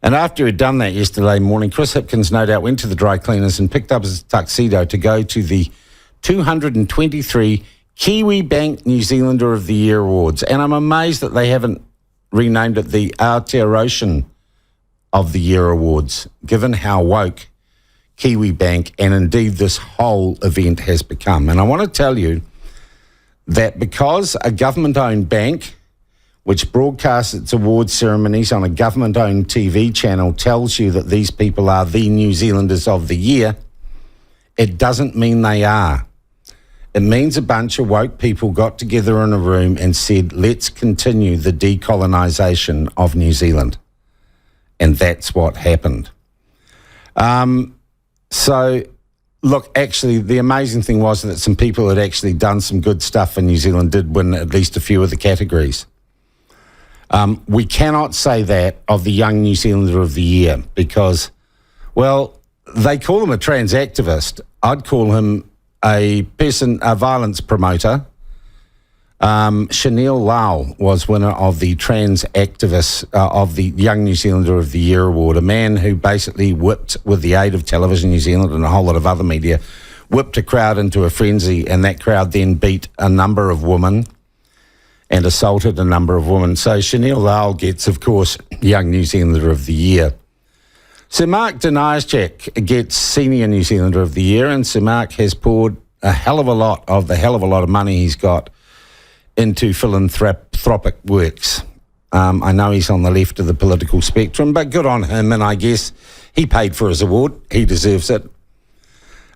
And after he'd done that yesterday morning, Chris Hipkins no doubt went to the dry cleaners and picked up his tuxedo to go to the 223 Kiwi Bank New Zealander of the Year Awards. And I'm amazed that they haven't renamed it the Aotearoa of the Year Awards, given how woke Kiwi Bank and indeed this whole event has become. And I want to tell you that because a government-owned bank which broadcasts its awards ceremonies on a government-owned TV channel tells you that these people are the New Zealanders of the year, it doesn't mean they are. It means a bunch of woke people got together in a room and said, let's continue the decolonisation of New Zealand. And that's what happened. So, look, actually, the amazing thing was that some people had actually done some good stuff in New Zealand did win at least a few of the categories. We cannot say that of the Young New Zealander of the Year because, well, they call him a trans activist. I'd call him a violence promoter. Chanel Lau was winner of the trans activist of the Young New Zealander of the Year award, a man who basically whipped, with the aid of Television New Zealand and a whole lot of other media, whipped a crowd into a frenzy, and that crowd then beat a number of women and assaulted a number of women. So Chanel Lau gets, of course, Young New Zealander of the Year. Sir Mark Denischek gets Senior New Zealander of the Year, and Sir Mark has poured a hell of a lot of money he's got into philanthropic works. I know he's on the left of the political spectrum, but good on him, and I guess he paid for his award. He deserves it.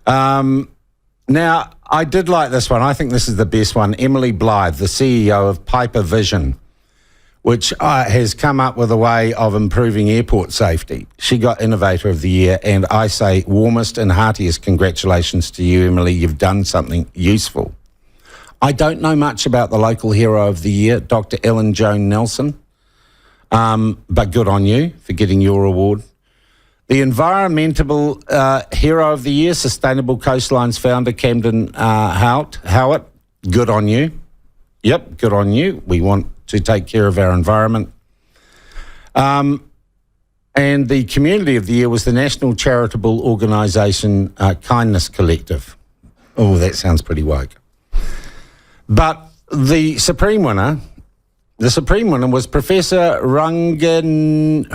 Now, I did like this one. I think this is the best one. Emily Blythe, the CEO of Piper Vision, which has come up with a way of improving airport safety. She got Innovator of the Year, and I say warmest and heartiest congratulations to you, Emily. You've done something useful. I don't know much about the local hero of the year, Dr. Ellen Joan Nelson, but good on you for getting your award. The environmental hero of the year, Sustainable Coastlines founder Camden Howard, good on you. Yep, good on you. We want to take care of our environment. And the community of the year was the national charitable organisation Kindness Collective. Oh, that sounds pretty woke. But the supreme winner was Professor Ranganehu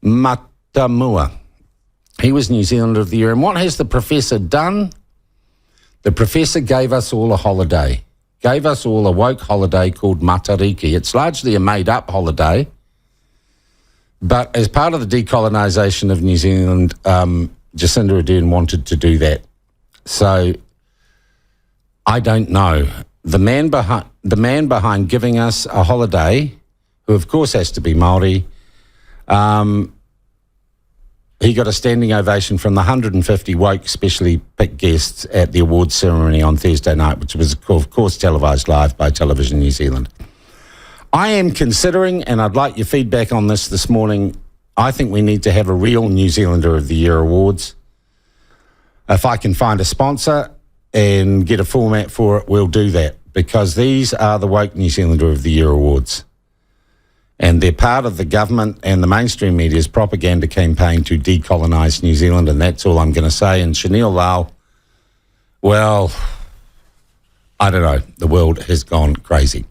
Matamua. He was New Zealander of the Year. And what has the professor done? The professor gave us all a holiday, gave us all a woke holiday called Matariki. It's largely a made-up holiday, but as part of the decolonisation of New Zealand, Jacinda Ardern wanted to do that. So I don't know. The man behind giving us a holiday, who of course has to be Māori, he got a standing ovation from the 150 woke specially picked guests at the awards ceremony on Thursday night, which was of course televised live by Television New Zealand. I am considering, and I'd like your feedback on this morning, I think we need to have a real New Zealander of the Year awards. If I can find a sponsor and get a format for it, we'll do that, because these are the woke New Zealander of the Year awards. And they're part of the government and the mainstream media's propaganda campaign to decolonise New Zealand, and that's all I'm going to say. And Chanel Lau, well, I don't know, the world has gone crazy.